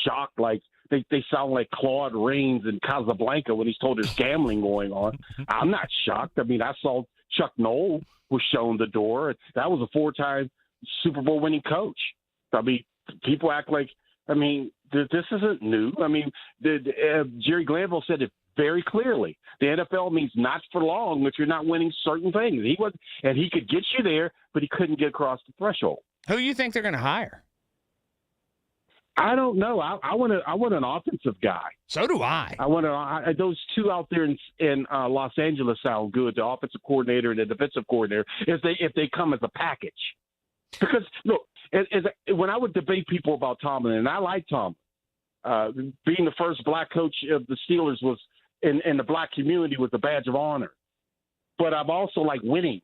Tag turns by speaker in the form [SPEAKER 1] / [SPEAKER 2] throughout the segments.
[SPEAKER 1] shocked like they sound like Claude Rains in Casablanca when he's told there's gambling going on. I'm not shocked. I mean, I saw Chuck Noll was shown the door. That was a 4-time Super Bowl winning coach. I mean, people act like, I mean, this isn't new. I mean, Jerry Glanville said it very clearly. The NFL means not for long if you're not winning certain things. He could get you there, but he couldn't get across the threshold.
[SPEAKER 2] Who do you think they're going to hire?
[SPEAKER 1] I don't know. I want an offensive guy.
[SPEAKER 2] So do I.
[SPEAKER 1] Those two out there in Los Angeles sound good. The offensive coordinator and the defensive coordinator, if they come as a package. Because look, when I would debate people about Tomlin, and I like Tomlin, being the first black coach of the Steelers was in the black community was a badge of honor. But I've also like winning,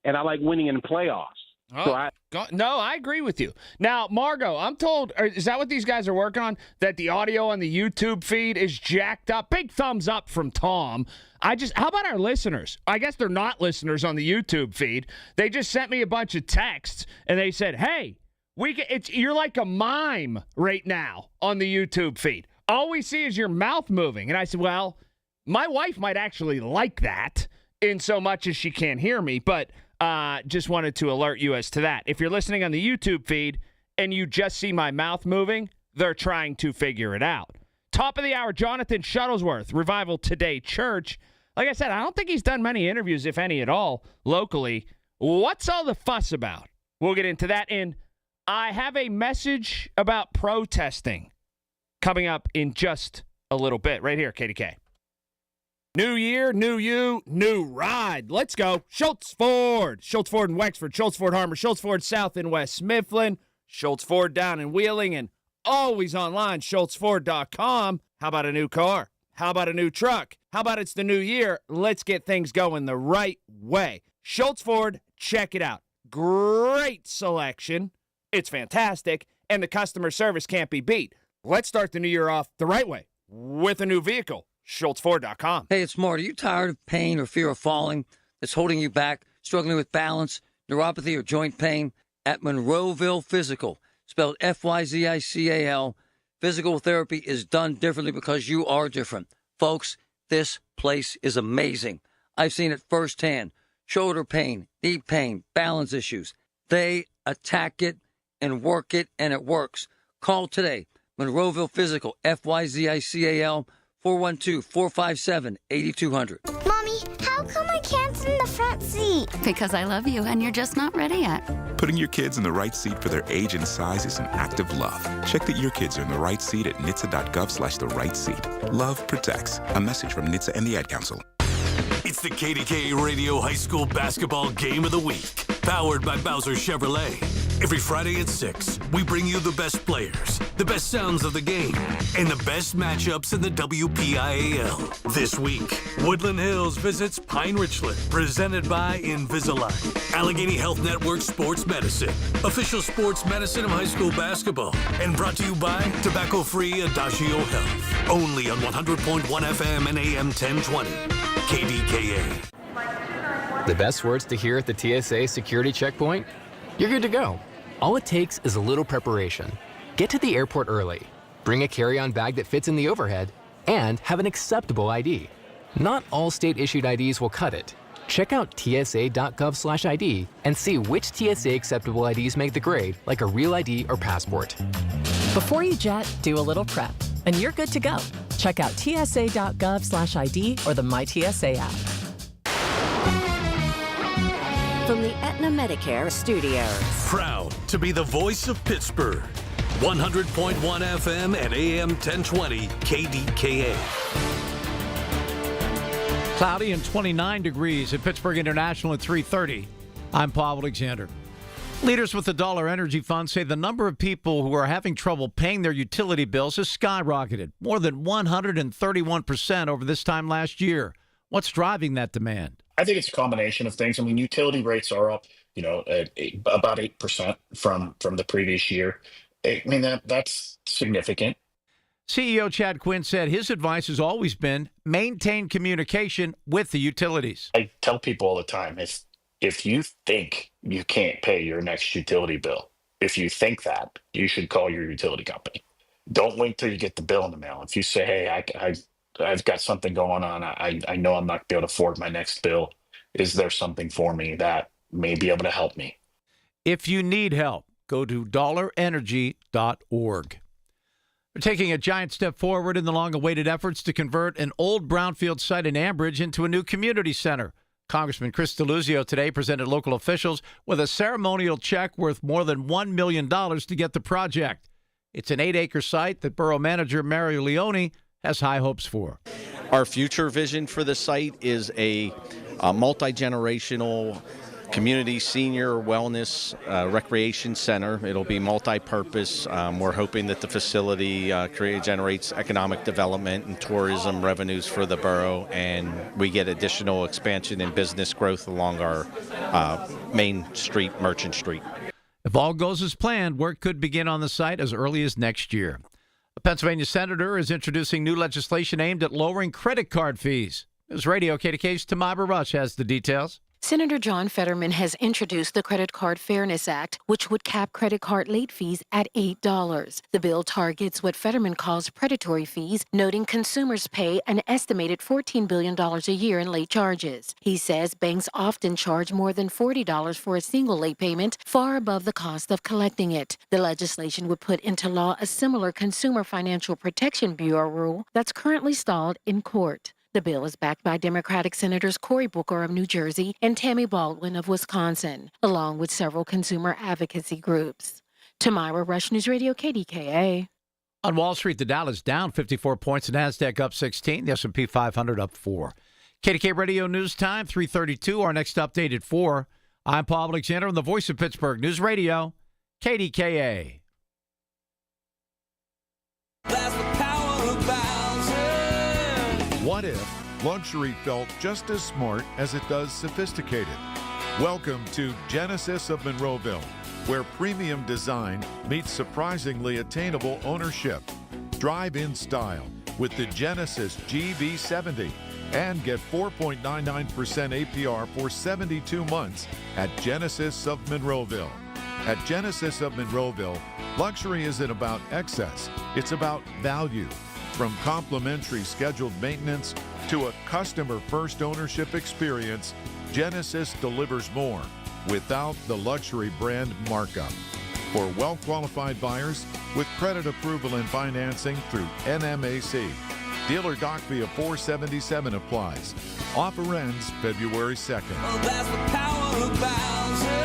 [SPEAKER 1] and I like winning in the playoffs.
[SPEAKER 2] Oh, no, I agree with you. Now, Margot, I'm told, is that what these guys are working on? That the audio on the YouTube feed is jacked up? Big thumbs up from Tom. How about our listeners? I guess they're not listeners on the YouTube feed. They just sent me a bunch of texts, and they said, hey, you're like a mime right now on the YouTube feed. All we see is your mouth moving. And I said, well, my wife might actually like that in so much as she can't hear me, but just wanted to alert you as to that. If you're listening on the YouTube feed and you just see my mouth moving, they're trying to figure it out. Top of the hour, Jonathan Shuttlesworth, Revival Today Church. Like I said, I don't think he's done many interviews, if any at all, locally. What's all the fuss about? We'll get into that. And I have a message about protesting coming up in just a little bit. Right here, KDK. New year, new you, new ride. Let's go. Schultz Ford. Schultz Ford in Wexford, Schultz Ford Harmer, Schultz Ford South in West Mifflin, Schultz Ford down in Wheeling, and always online, schultzford.com. How about a new car? How about a new truck? How about it's the new year? Let's get things going the right way. Schultz Ford, check it out. Great selection. It's fantastic, and the customer service can't be beat. Let's start the new year off the right way with a new vehicle. SchultzFord.com.
[SPEAKER 3] Hey, it's Marty. Are you tired of pain or fear of falling that's holding you back, struggling with balance, neuropathy, or joint pain? At Monroeville Physical, spelled F-Y-Z-I-C-A-L, physical therapy is done differently because you are different. Folks, this place is amazing. I've seen it firsthand. Shoulder pain, knee pain, balance issues. They attack it and work it, and it works. Call today. Monroeville Physical, F-Y-Z-I-C-A-L, 412-457-8200.
[SPEAKER 4] Mommy, how come I can't sit in the front seat?
[SPEAKER 5] Because I love you and you're just not ready yet.
[SPEAKER 6] Putting your kids in the right seat for their age and size is an act of love. Check that your kids are in the right seat at nhtsa.gov/the right seat. Love protects. A message from NHTSA and the Ad Council.
[SPEAKER 7] It's the KDKA Radio High School Basketball Game of the Week, powered by Bowser Chevrolet. Every Friday at 6, we bring you the best players, the best sounds of the game, and the best matchups in the WPIAL. This week, Woodland Hills visits Pine Richland, presented by Invisalign. Allegheny Health Network Sports Medicine, official sports medicine of high school basketball, and brought to you by Tobacco-Free Adagio Health. Only on 100.1 FM and AM 1020. KDKA.
[SPEAKER 8] The best words to hear at the TSA security checkpoint? You're good to go. All it takes is a little preparation. Get to the airport early, bring a carry-on bag that fits in the overhead, and have an acceptable ID. Not all state-issued IDs will cut it. Check out tsa.gov/ID and see which TSA acceptable IDs make the grade, like a real ID or passport.
[SPEAKER 9] Before you jet, do a little prep, and you're good to go. Check out tsa.gov/ID or the MyTSA app.
[SPEAKER 10] From the Aetna Medicare Studios.
[SPEAKER 7] Proud to be the voice of Pittsburgh. 100.1 FM and AM 1020 KDKA.
[SPEAKER 11] Cloudy and 29 degrees at Pittsburgh International at 3:30. I'm Paul Alexander. Leaders with the Dollar Energy Fund say the number of people who are having trouble paying their utility bills has skyrocketed, more than 131% over this time last year. What's driving that demand?
[SPEAKER 12] I think it's a combination of things. I mean, utility rates are up, about 8% from the previous year. I mean, that's significant.
[SPEAKER 11] CEO Chad Quinn said his advice has always been maintain communication with the utilities.
[SPEAKER 12] I tell people all the time, if you think you can't pay your next utility bill, if you think that, you should call your utility company. don't wait till you get the bill in the mail. If you say, hey, I've got something going on, I know I'm not going to be able to afford my next bill. Is there something for me that may be able to help me?
[SPEAKER 11] If you need help, go to dollarenergy.org. They're taking a giant step forward in the long-awaited efforts to convert an old brownfield site in Ambridge into a new community center. Congressman Chris DeLuzio today presented local officials with a ceremonial check worth more than $1 million to get the project. It's an 8-acre site that Borough Manager Mario Leone has high hopes for.
[SPEAKER 13] Our future vision for the site is a multi-generational community senior wellness recreation center. It'll be multi-purpose. We're hoping that the facility generates economic development and tourism revenues for the borough, and we get additional expansion and business growth along our main street, Merchant Street.
[SPEAKER 11] If all goes as planned, work could begin on the site as early as next year. A Pennsylvania senator is introducing new legislation aimed at lowering credit card fees. News Radio KDKA's Tamara Rush has the details.
[SPEAKER 14] Senator John Fetterman has introduced the Credit Card Fairness Act, which would cap credit card late fees at $8. The bill targets what Fetterman calls predatory fees, noting consumers pay an estimated $14 billion a year in late charges. He says banks often charge more than $40 for a single late payment, far above the cost of collecting it. The legislation would put into law a similar Consumer Financial Protection Bureau rule that's currently stalled in court. The bill is backed by Democratic Senators Cory Booker of New Jersey and Tammy Baldwin of Wisconsin, along with several consumer advocacy groups. Tamara Rush, News Radio, KDKA.
[SPEAKER 11] On Wall Street, the Dow is down 54 points, the NASDAQ up 16, the S&P 500 up 4. KDKA Radio News Time, 3:32. Our next update at 4. I'm Paul Alexander on the Voice of Pittsburgh News Radio, KDKA.
[SPEAKER 15] What if luxury felt just as smart as it does sophisticated? Welcome to Genesis of Monroeville, where premium design meets surprisingly attainable ownership. Drive in style with the Genesis GV70 and get 4.99% APR for 72 months at Genesis of Monroeville. At Genesis of Monroeville, luxury isn't about excess, it's about value. From complimentary scheduled maintenance to a customer-first ownership experience, Genesis delivers more without the luxury brand markup. For well-qualified buyers with credit approval and financing through NMAC, dealer doc fee of $477 applies. Offer ends February 2nd.
[SPEAKER 16] Well, that's the power of Bowser.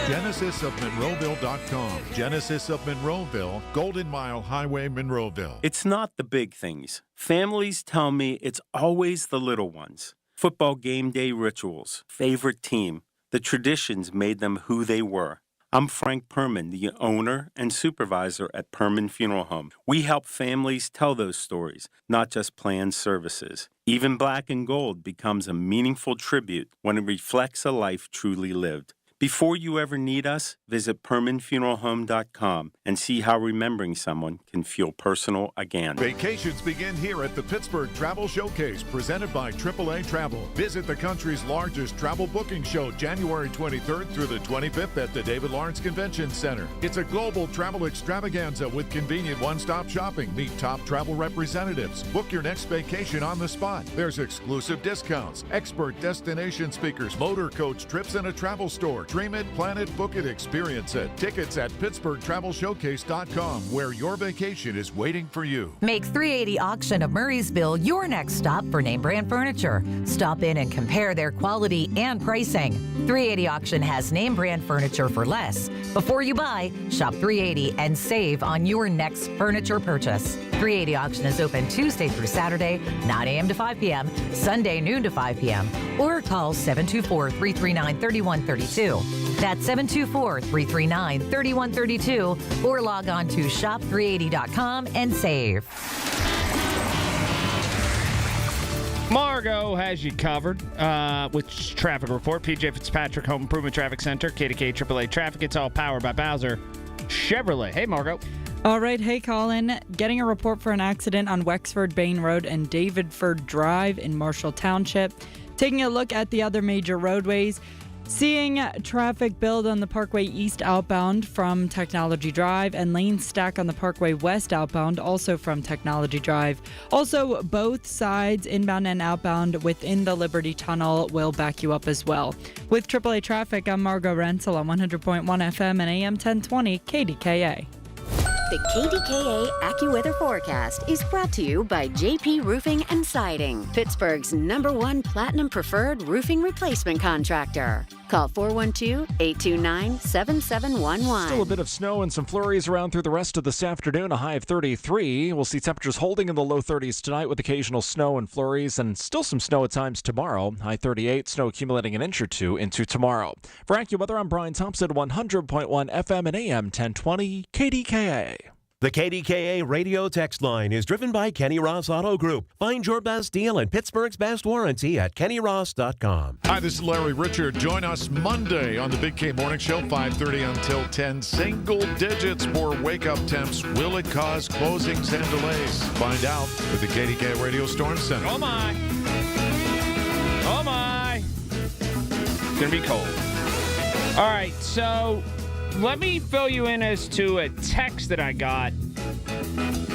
[SPEAKER 15] GenesisofMonroeville.com. Genesis of Monroeville, Golden Mile Highway, Monroeville.
[SPEAKER 17] It's not the big things. Families tell me it's always the little ones. Football game day rituals, favorite team. The traditions made them who they were. I'm Frank Perman, the owner and supervisor at Perman Funeral Home. We help families tell those stories, not just plan services. Even black and gold becomes a meaningful tribute when it reflects a life truly lived. Before you ever need us, visit PermanFuneralHome.com and see how remembering someone can feel personal again.
[SPEAKER 15] Vacations begin here at the Pittsburgh Travel Showcase, presented by AAA Travel. Visit the country's largest travel booking show January 23rd through the 25th at the David Lawrence Convention Center. It's a global travel extravaganza with convenient one-stop shopping. Meet top travel representatives. Book your next vacation on the spot. There's exclusive discounts, expert destination speakers, motor coach trips, and a travel store. Dream it, plan it, book it, experience it. Tickets at PittsburghTravelShowcase.com, where your vacation is waiting for you.
[SPEAKER 18] Make 380 Auction of Murraysville your next stop for name brand furniture. Stop in and compare their quality and pricing. 380 Auction has name brand furniture for less. Before you buy, shop 380 and save on your next furniture purchase. 380 Auction is open Tuesday through Saturday, 9 a.m. to 5 p.m., Sunday noon to 5 p.m., or call 724-339-3132. That's 724-339-3132, or log on to shop380.com and save.
[SPEAKER 2] Margot has you covered with traffic report. PJ Fitzpatrick Home Improvement Traffic Center, KDKA AAA Traffic. It's all powered by Bowser Chevrolet. Hey, Margot.
[SPEAKER 19] All right. Hey, Colin. Getting a report for an accident on Wexford Bain Road and Davidford Drive in Marshall Township. Taking a look at the other major roadways. Seeing traffic build on the Parkway East outbound from Technology Drive and lanes stack on the Parkway West outbound, also from Technology Drive. Also, both sides, inbound and outbound, within the Liberty Tunnel will back you up as well. With AAA traffic, I'm Margot Renzel on 100.1 FM and AM 1020 KDKA.
[SPEAKER 10] The KDKA AccuWeather forecast is brought to you by JP Roofing and Siding, Pittsburgh's #1 Platinum Preferred Roofing Replacement Contractor. Call 412-829-7711.
[SPEAKER 20] Still a bit of snow and some flurries around through the rest of this afternoon, a high of 33. We'll see temperatures holding in the low 30s tonight with occasional snow and flurries, and still some snow at times tomorrow. High 38, snow accumulating an inch or two into tomorrow. For AccuWeather, I'm Brian Thompson, 100.1 FM and AM 1020 KDKA.
[SPEAKER 21] The KDKA radio text line is driven by Kenny Ross Auto Group. Find your best deal and Pittsburgh's best warranty at kennyross.com.
[SPEAKER 15] Hi, this is Larry Richard. Join us Monday on the Big K Morning Show, 5:30 until 10. Single digits for wake-up temps. Will it cause closings and delays? Find out with the KDKA Radio Storm Center.
[SPEAKER 2] Oh, my. Oh, my. It's going to be cold. All right, so let me fill you in as to a text that I got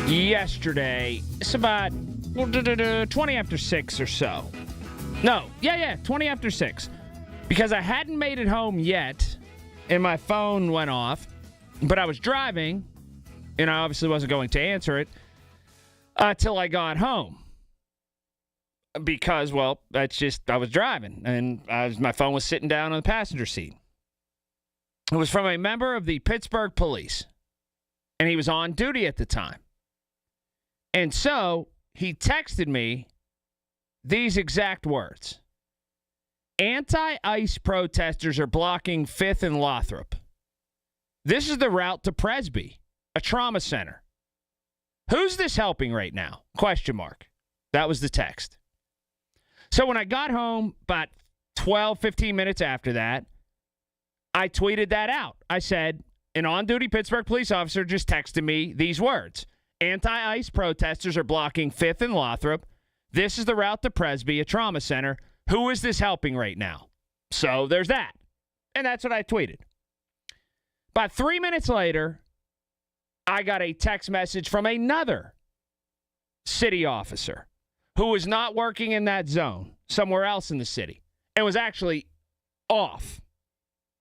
[SPEAKER 2] yesterday. It's about 20 after 6 or so. No, 20 after 6. Because I hadn't made it home yet, and my phone went off, but I was driving, and I obviously wasn't going to answer it till I got home. Because, well, that's just, I was driving, and my phone was sitting down on the passenger seat. It was from a member of the Pittsburgh Police, and he was on duty at the time. And so he texted me these exact words. Anti-ICE protesters are blocking 5th and Lothrop. This is the route to Presby, a trauma center. Who's this helping right now? Question mark. That was the text. So when I got home, about 12, 15 minutes after that, I tweeted that out. I said, an on-duty Pittsburgh police officer just texted me these words. Anti-ICE protesters are blocking 5th and Lothrop. This is the route to Presby, a trauma center. Who is this helping right now? So there's that. And that's what I tweeted. About 3 minutes later, I got a text message from another city officer who was not working in that zone, somewhere else in the city, and was actually off.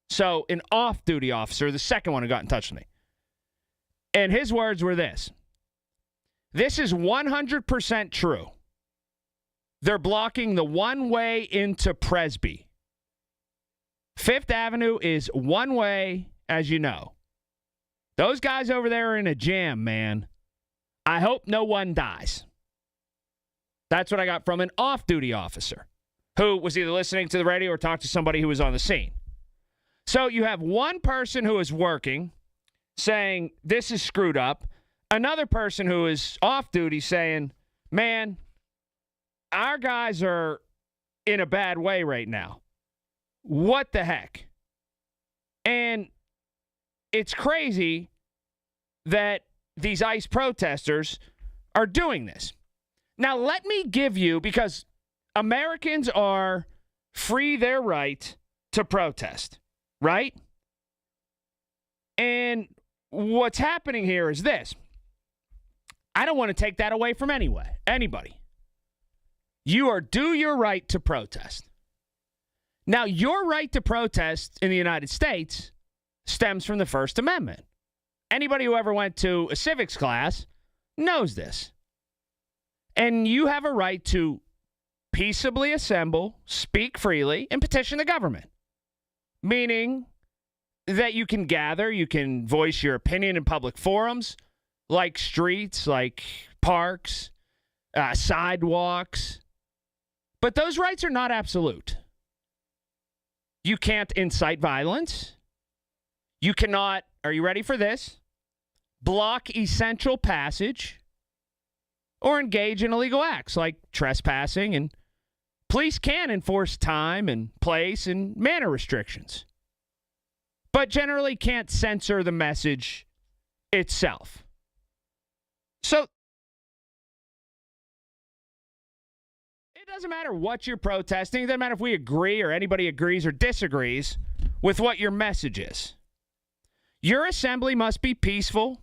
[SPEAKER 2] So an off-duty officer, the second one who got in touch with me. And his words were this. This is 100% true. They're blocking the one way into Presby. 5th Avenue is one way, as you know. Those guys over there are in a jam, man. I hope no one dies. That's what I got from an off-duty officer who was either listening to the radio or talked to somebody who was on the scene. So you have one person who is working saying this is screwed up. Another person who is off duty saying, man, our guys are in a bad way right now. What the heck? And it's crazy that these ICE protesters are doing this. Now, let me give you, because Americans are free their right to protest. Right? And what's happening here is this. I don't want to take that away from anybody. You are due your right to protest. Now, your right to protest in the United States stems from the First Amendment. Anybody who ever went to a civics class knows this. And you have a right to peaceably assemble, speak freely, and petition the government. Meaning that you can gather, you can voice your opinion in public forums, like streets, like parks, sidewalks. But those rights are not absolute. You can't incite violence. You cannot, are you ready for this? Block essential passage or engage in illegal acts like trespassing, and police can enforce time and place and manner restrictions, but generally can't censor the message itself. So it doesn't matter what you're protesting. It doesn't matter if we agree or anybody agrees or disagrees with what your message is. Your assembly must be peaceful.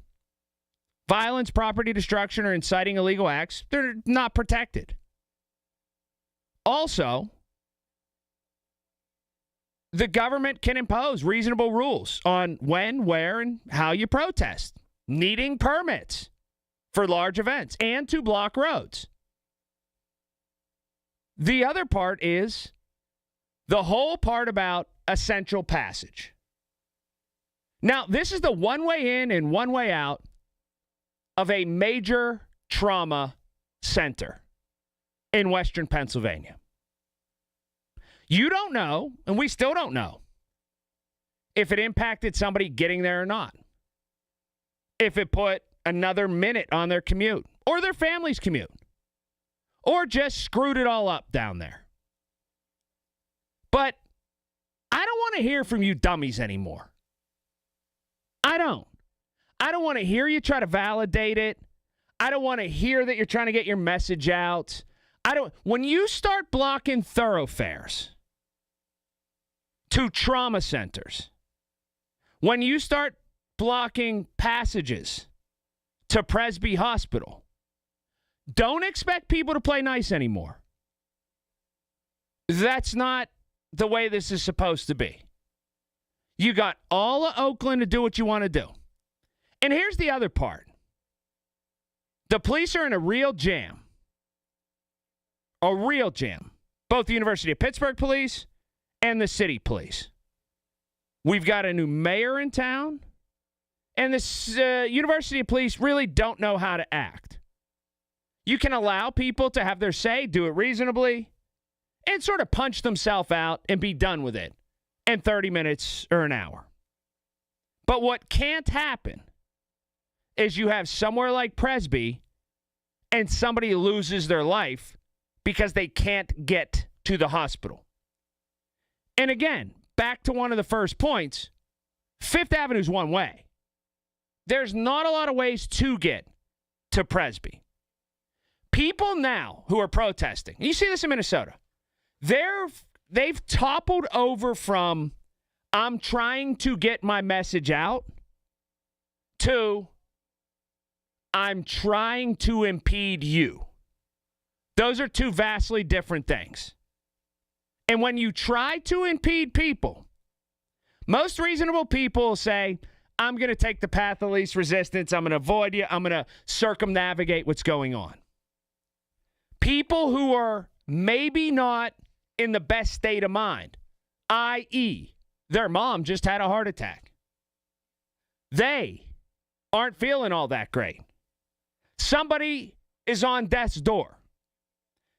[SPEAKER 2] Violence, property destruction, or inciting illegal acts, they're not protected. Also, the government can impose reasonable rules on when, where, and how you protest, needing permits for large events and to block roads. The other part is the whole part about essential passage. Now, this is the one way in and one way out of a major trauma center in Western Pennsylvania. You don't know, and we still don't know, if it impacted somebody getting there or not. If it put another minute on their commute or their family's commute, or just screwed it all up down there. But I don't want to hear from you dummies anymore. I don't want to hear you try to validate it. I don't want to hear that you're trying to get your message out. When you start blocking thoroughfares to trauma centers, when you start blocking passages to Presby Hospital, don't expect people to play nice anymore. That's not the way this is supposed to be. You got all of Oakland to do what you want to do. And here's the other part. The police are in a real jam. A real jam. Both the University of Pittsburgh police and the city police. We've got a new mayor in town, and the University of Police really don't know how to act. You can allow people to have their say, do it reasonably, and sort of punch themselves out and be done with it in 30 minutes or an hour. But what can't happen is you have somewhere like Presby and somebody loses their life because they can't get to the hospital. And again, back to one of the first points, Fifth Avenue's one way. There's not a lot of ways to get to Presby. People now who are protesting, you see this in Minnesota, they've toppled over from I'm trying to get my message out to I'm trying to impede you. Those are two vastly different things. And when you try to impede people, most reasonable people say, I'm going to take the path of least resistance. I'm going to avoid you. I'm going to circumnavigate what's going on. People who are maybe not in the best state of mind, i.e., their mom just had a heart attack. They aren't feeling all that great. Somebody is on death's door.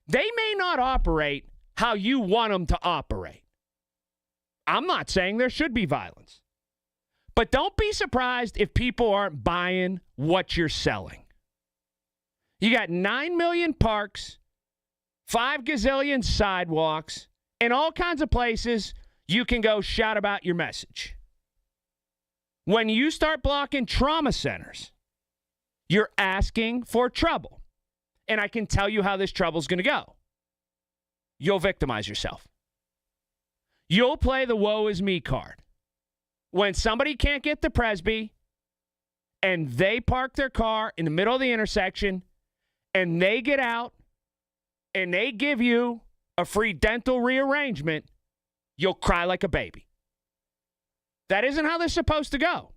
[SPEAKER 2] They may not operate how you want them to operate. I'm not saying there should be violence. But don't be surprised if people aren't buying what you're selling. You got 9 million parks, 5 gazillion sidewalks, and all kinds of places you can go shout about your message. When you start blocking trauma centers, you're asking for trouble. And I can tell you how this trouble's going to go. You'll victimize yourself. You'll play the woe is me card. When somebody can't get to Presby and they park their car in the middle of the intersection and they get out and they give you a free dental rearrangement, you'll cry like a baby. That isn't how this is supposed to go.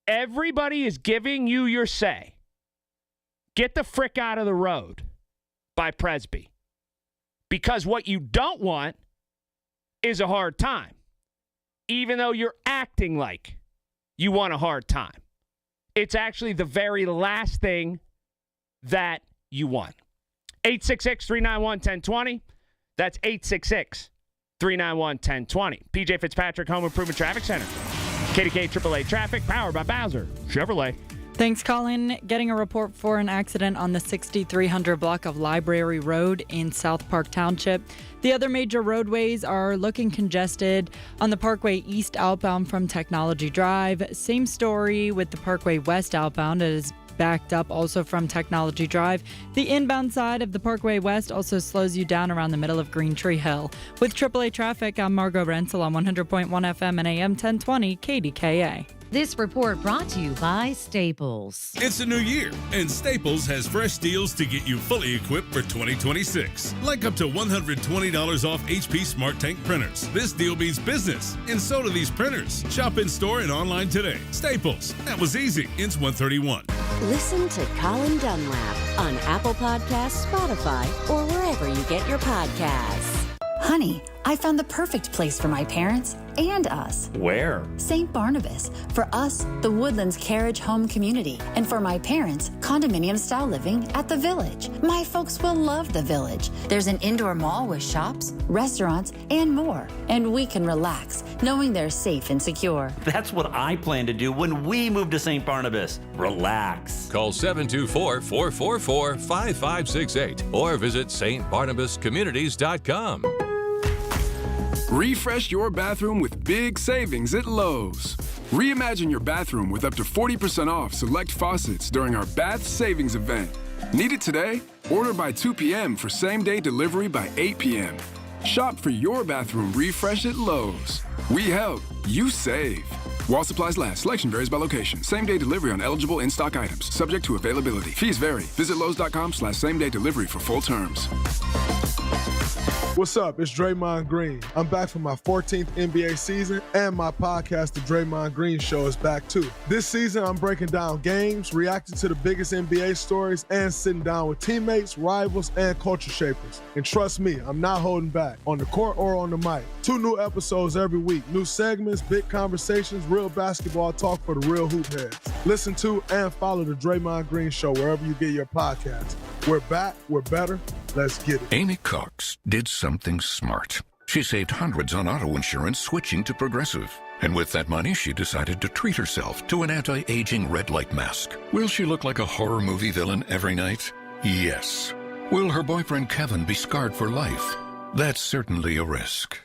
[SPEAKER 2] Everybody is giving you your say. Get the frick out of the road by Presby. Because what you don't want is a hard time, even though you're acting like you want a hard time. It's actually the very last thing that you want. 866-391-1020. That's 866-391-1020. PJ Fitzpatrick Home Improvement Traffic Center. KDKA-AA Traffic, powered by Bowser Chevrolet.
[SPEAKER 19] Thanks, Colin. Getting a report for an accident on the 6300 block of Library Road in South Park Township. The other major roadways are looking congested on the Parkway East outbound from Technology Drive. Same story with the Parkway West outbound. It is backed up also from Technology Drive. The inbound side of the Parkway West also slows you down around the middle of Green Tree Hill. With AAA traffic, I'm Margot Renzel on 100.1 FM and AM 1020 KDKA.
[SPEAKER 18] This report brought to you by Staples.
[SPEAKER 1] It's a new year, and Staples has fresh deals to get you fully equipped for 2026. Like up to $120 off HP Smart Tank printers. This deal means business, and so do these printers. Shop in store and online today. Staples. That was easy. Ends 131.
[SPEAKER 10] Listen to Colin Dunlap on Apple Podcasts, Spotify, or wherever you get your podcasts.
[SPEAKER 22] Honey, I found the perfect place for my parents and us.
[SPEAKER 23] Where?
[SPEAKER 22] St. Barnabas. For us, the Woodlands Carriage Home Community. And for my parents, condominium-style living at the Village. My folks will love the Village. There's an indoor mall with shops, restaurants, and more. And we can relax, knowing they're safe and secure.
[SPEAKER 23] That's what I plan to do when we move to St. Barnabas. Relax.
[SPEAKER 24] Call 724-444-5568 or visit stbarnabascommunities.com.
[SPEAKER 25] Refresh your bathroom with big savings at Lowe's. Reimagine your bathroom with up to 40% off select faucets during our Bath Savings event. Need it today? Order by 2 p.m. for same-day delivery by 8 p.m. Shop for your bathroom refresh at Lowe's. We help, you save. While supplies last, selection varies by location. Same-day delivery on eligible in-stock items, subject to availability. Fees vary. Visit Lowe's.com/same-day delivery for full terms.
[SPEAKER 26] What's up? It's Draymond Green. I'm back for my 14th NBA season, and my podcast, The Draymond Green Show, is back too. This season, I'm breaking down games, reacting to the biggest NBA stories, and sitting down with teammates, rivals, and culture shapers. And trust me, I'm not holding back, on the court or on the mic. 2 new episodes every week, new segments, big conversations, real basketball talk for the real hoop heads. Listen to and follow The Draymond Green Show wherever you get your podcasts. We're back, we're better, let's get it.
[SPEAKER 27] Amy Cox did something smart. She saved hundreds on auto insurance switching to Progressive. And with that money, she decided to treat herself to an anti-aging red light mask. Will she look like a horror movie villain every night? Yes. Will her boyfriend Kevin be scarred for life? That's certainly a risk.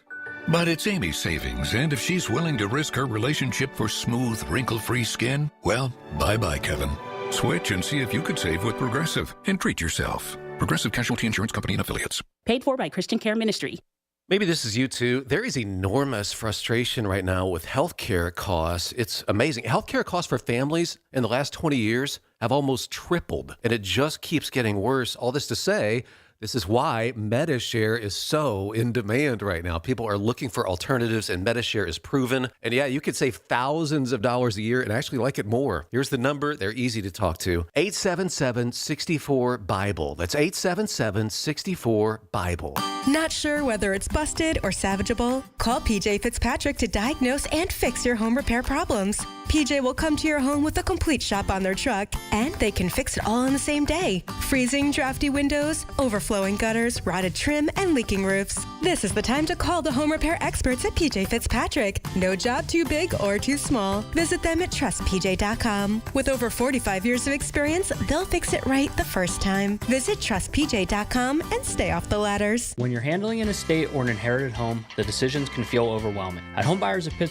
[SPEAKER 27] But it's Amy's savings, and if she's willing to risk her relationship for smooth, wrinkle-free skin, well, bye-bye, Kevin. Switch and see if you could save with Progressive and treat yourself. Progressive Casualty Insurance Company and Affiliates.
[SPEAKER 28] Paid for by Christian Care Ministry.
[SPEAKER 29] Maybe this is you too. There is enormous frustration right now with healthcare costs. It's amazing. Healthcare costs for families in the last 20 years have almost tripled, and it just keeps getting worse. All this to say, this is why MediShare is so in demand right now. People are looking for alternatives, and MediShare is proven. And yeah, you could save thousands of dollars a year and actually like it more. Here's the number. They're easy to talk to. 877-64-BIBLE. That's 877-64-BIBLE.
[SPEAKER 30] Not sure whether it's busted or salvageable? Call PJ Fitzpatrick to diagnose and fix your home repair problems. PJ will come to your home with a complete shop on their truck, and they can fix it all in the same day. Freezing, drafty windows, overflowing gutters, rotted trim, and leaking roofs. This is the time to call the home repair experts at PJ Fitzpatrick. No job too big or too small. Visit them at trustpj.com. With over 45 years of experience, they'll fix it right the first time. Visit trustpj.com and stay off the ladders.
[SPEAKER 31] When you're handling an estate or an inherited home, the decisions can feel overwhelming. At Home Buyers of Pittsburgh,